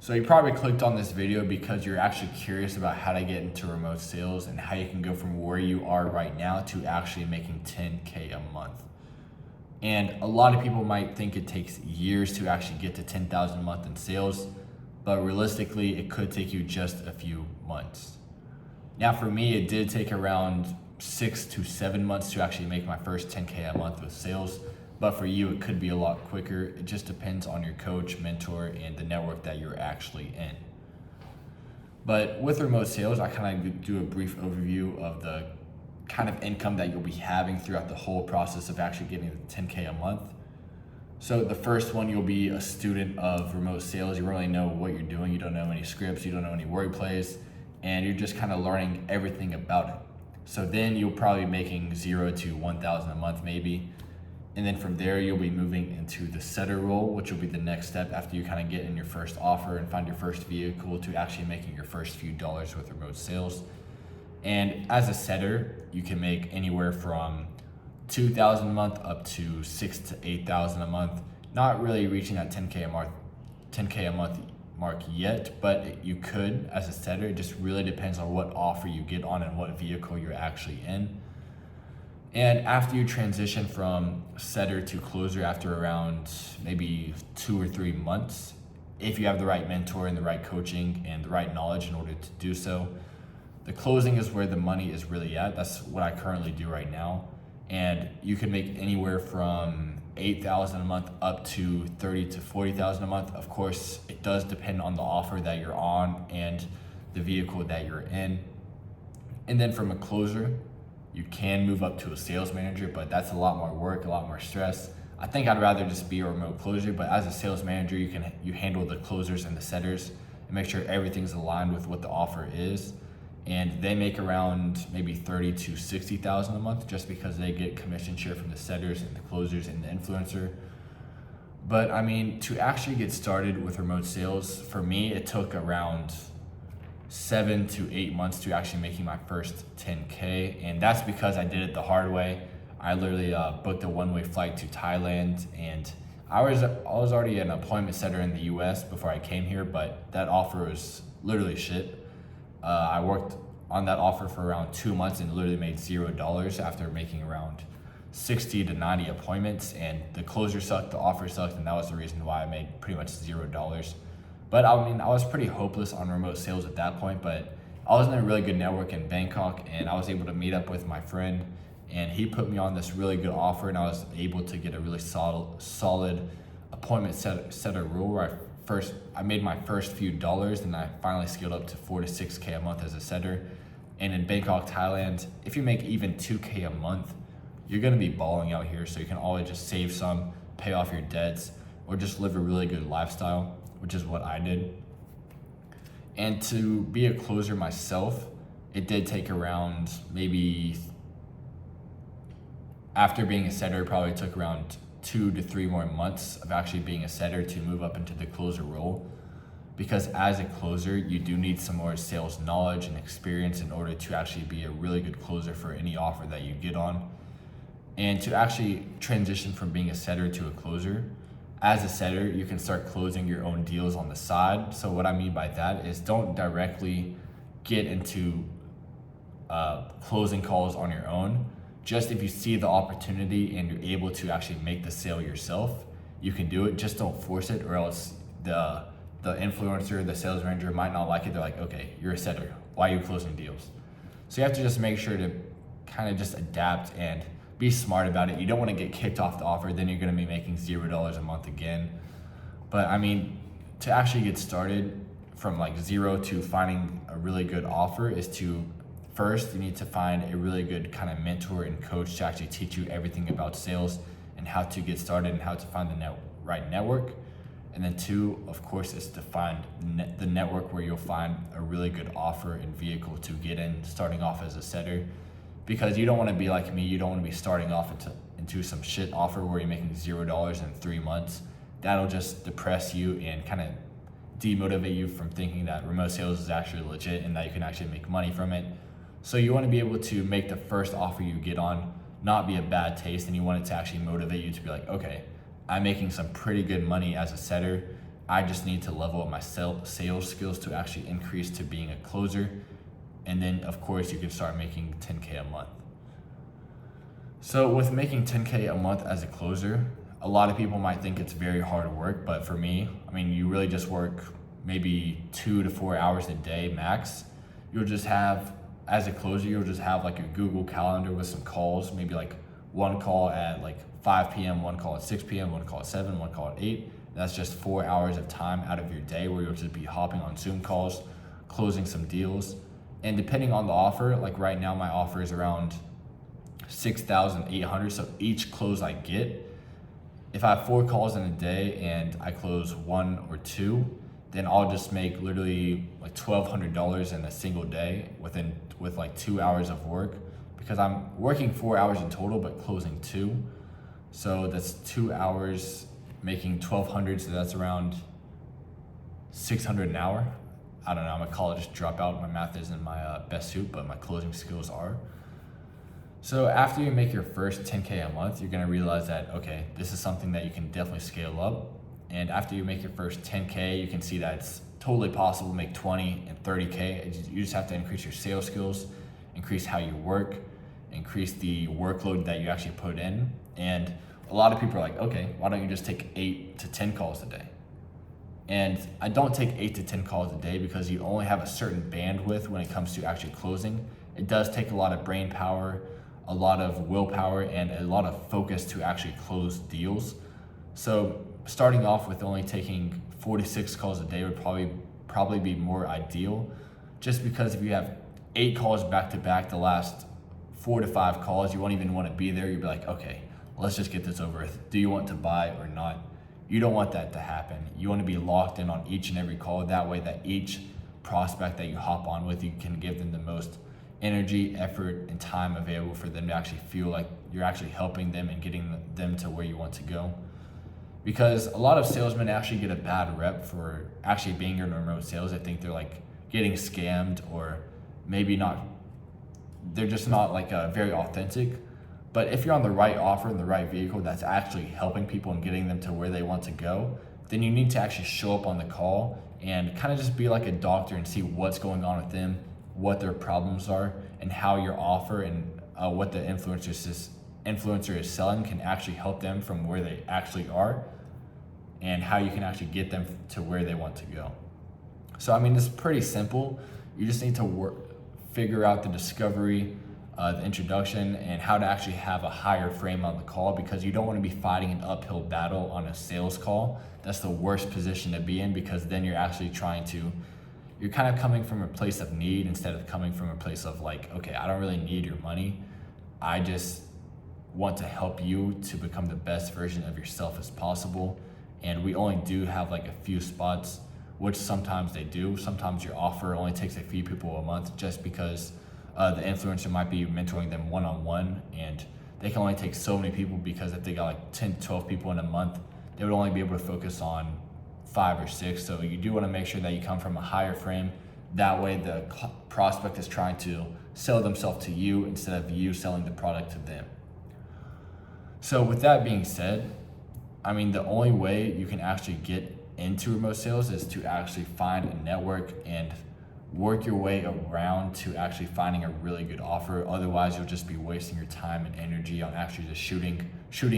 So you probably clicked on this video because you're actually curious about how to get into remote sales and how you can go from where you are right now to actually making 10K a month. And a lot of people might think it takes years to actually get to 10,000 a month in sales, but realistically, it could take you just a few months. Now for me, it did take around 6 to 7 months to actually make my first 10K a month with sales. But for you, it could be a lot quicker. It just depends on your coach, mentor, and the network that you're actually in. But with remote sales, I kind of do a brief overview of the kind of income that you'll be having throughout the whole process of actually getting the 10K a month. So the first one, you'll be a student of remote sales. You really know what you're doing. You don't know any scripts, you don't know any word plays, and you're just kind of learning everything about it. So then you'll probably be making 0 to 1,000 a month maybe. And then from there, you'll be moving into the setter role, which will be the next step after you kind of get in your first offer and find your first vehicle to actually making your first few dollars with remote sales. And as a setter, you can make anywhere from 2,000 a month up to 6,000 to 8,000 a month. Not really reaching that 10K a month mark yet, but you could as a setter. It just really depends on what offer you get on and what vehicle you're actually in. And after you transition from setter to closer after around maybe 2 or 3 months, if you have the right mentor and the right coaching and the right knowledge in order to do so, the closing is where the money is really at. That's what I currently do right now. And you can make anywhere from 8,000 a month up to 30 to 40,000 a month. Of course, it does depend on the offer that you're on and the vehicle that you're in. And then from a closer, you can move up to a sales manager, but that's a lot more work, a lot more stress. I think I'd rather just be a remote closer, but as a sales manager, you handle the closers and the setters and make sure everything's aligned with what the offer is. And they make around maybe 30 to 60,000 a month just because they get commission share from the setters and the closers and the influencer. But I mean, to actually get started with remote sales, for me, it took around 7 to 8 months to actually making my first 10K. And that's because I did it the hard way. I literally booked a one-way flight to Thailand, and I was already an appointment setter in the US before I came here, but that offer was literally shit. I worked on that offer for around 2 months and literally made $0 after making around 60 to 90 appointments, and the closer sucked, the offer sucked, and that was the reason why I made pretty much $0. But I mean, I was pretty hopeless on remote sales at that point, but I was in a really good network in Bangkok, and I was able to meet up with my friend, and he put me on this really good offer, and I was able to get a really solid appointment setter role where I made my first few dollars, and I finally scaled up to 4 to 6K a month as a setter. And in Bangkok, Thailand, if you make even 2K a month, you're gonna be balling out here. So you can always just save some, pay off your debts, or just live a really good lifestyle, which is what I did. And to be a closer myself, it did take around maybe, after being a setter, it probably took around 2 to 3 more months of actually being a setter to move up into the closer role. Because as a closer, you do need some more sales knowledge and experience in order to actually be a really good closer for any offer that you get on. And to actually transition from being a setter to a closer, as a setter, you can start closing your own deals on the side. So what I mean by that is don't directly get into closing calls on your own. Just if you see the opportunity and you're able to actually make the sale yourself, you can do it. Just don't force it, or else the influencer, the sales manager might not like it. They're like, okay, you're a setter, why are you closing deals? So you have to just make sure to kind of just adapt and be smart about it. You don't want to get kicked off the offer, then you're going to be making $0 a month again. But I mean, to actually get started from like 0 to finding a really good offer is to, first, you need to find a really good kind of mentor and coach to actually teach you everything about sales and how to get started and how to find the right network. And then 2, of course, is to find the network where you'll find a really good offer and vehicle to get in starting off as a setter. Because you don't want to be like me, you don't want to be starting off into some shit offer where you're making $0 in 3 months. That'll just depress you and kind of demotivate you from thinking that remote sales is actually legit and that you can actually make money from it. So you want to be able to make the first offer you get on not be a bad taste, and you want it to actually motivate you to be like, okay, I'm making some pretty good money as a setter. I just need to level up my sales skills to actually increase to being a closer. And then of course you can start making 10K a month. So with making 10K a month as a closer, a lot of people might think it's very hard work, but for me, I mean, you really just work maybe 2 to 4 hours a day max. You'll just have, as a closer, you'll just have like a Google Calendar with some calls, maybe like one call at like 5 p.m., one call at 6 p.m., one call at 7, one call at 8. That's just 4 hours of time out of your day where you'll just be hopping on Zoom calls, closing some deals. And depending on the offer, like right now my offer is around 6,800. So each close I get, if I have 4 calls in a day and I close 1 or 2, then I'll just make literally like $1,200 in a single day with like 2 hours of work, because I'm working 4 hours in total but closing 2. So that's 2 hours making 1,200. So that's around 600 an hour. I don't know, I'm a college dropout. My math isn't my best suit, but my closing skills are. So after you make your first 10K a month, you're gonna realize that, okay, this is something that you can definitely scale up. And after you make your first 10K, you can see that it's totally possible to make 20 and 30K. You just have to increase your sales skills, increase how you work, increase the workload that you actually put in. And a lot of people are like, okay, why don't you just take 8 to 10 calls a day? And I don't take 8 to 10 calls a day because you only have a certain bandwidth when it comes to actually closing. It does take a lot of brain power, a lot of willpower, and a lot of focus to actually close deals. So starting off with only taking 4 to 6 calls a day would probably be more ideal, just because if you have 8 calls back to back, the last 4 to 5 calls, you won't even want to be there. You'll be like, okay, let's just get this over with. Do you want to buy or not? You don't want that to happen. You want to be locked in on each and every call. That way that each prospect that you hop on with, you can give them the most energy, effort, and time available for them to actually feel like you're actually helping them and getting them to where you want to go. Because a lot of salesmen actually get a bad rep for actually being in remote sales. I think they're like getting scammed, or maybe not, they're just not like very authentic. But if you're on the right offer and the right vehicle that's actually helping people and getting them to where they want to go, then you need to actually show up on the call and kind of just be like a doctor and see what's going on with them, what their problems are, and how your offer and what the influencer is selling can actually help them from where they actually are, and how you can actually get them to where they want to go. So I mean, it's pretty simple. You just need to figure out the discovery, the introduction, and how to actually have a higher frame on the call, because you don't want to be fighting an uphill battle on a sales call. That's the worst position to be in, because then you're actually you're kind of coming from a place of need instead of coming from a place of like, okay, I don't really need your money. I just want to help you to become the best version of yourself as possible. And we only do have like a few spots, which sometimes they do. Sometimes your offer only takes a few people a month, just because the influencer might be mentoring them one-on-one, and they can only take so many people, because if they got like 10 to 12 people in a month, they would only be able to focus on 5 or 6. So you do want to make sure that you come from a higher frame. That way the prospect is trying to sell themselves to you instead of you selling the product to them. So with that being said, I mean, the only way you can actually get into remote sales is to actually find a network and work your way around to actually finding a really good offer. Otherwise, you'll just be wasting your time and energy on actually just shooting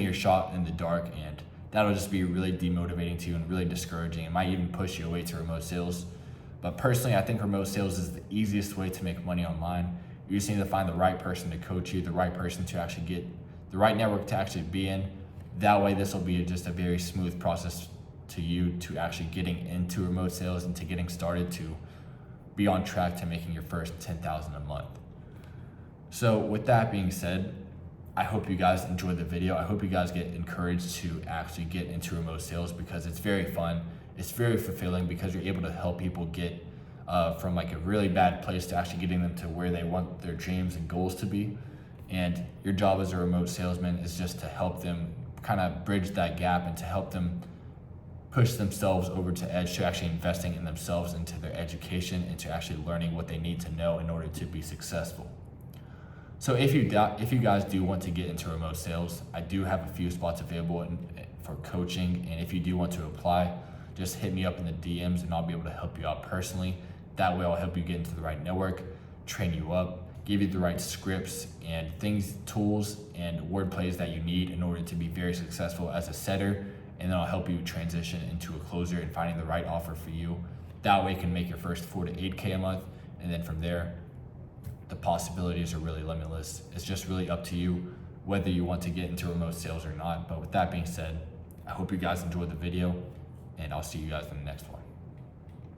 your shot in the dark, and that'll just be really demotivating to you and really discouraging. It might even push you away to remote sales. But personally, I think remote sales is the easiest way to make money online. You just need to find the right person to coach you, the right person to actually get, the right network to actually be in. That way, this will be just a very smooth process to you to actually getting into remote sales and to getting started to be on track to making your first $10,000 a month. So with that being said, I hope you guys enjoyed the video. I hope you guys get encouraged to actually get into remote sales, because it's very fun. It's very fulfilling, because you're able to help people get from like a really bad place to actually getting them to where they want their dreams and goals to be. And your job as a remote salesman is just to help them kind of bridge that gap and to help them push themselves over to edge, to actually investing in themselves, into their education, and to actually learning what they need to know in order to be successful. So if you guys do want to get into remote sales, I do have a few spots available for coaching, and if you do want to apply, just hit me up in the DMs and I'll be able to help you out personally. That way I'll help you get into the right network, train you up, give you the right scripts and things, tools and word plays that you need in order to be very successful as a setter. And then I'll help you transition into a closer and finding the right offer for you. That way you can make your first 4 to 8K a month. And then from there, the possibilities are really limitless. It's just really up to you whether you want to get into remote sales or not. But with that being said, I hope you guys enjoyed the video and I'll see you guys in the next one.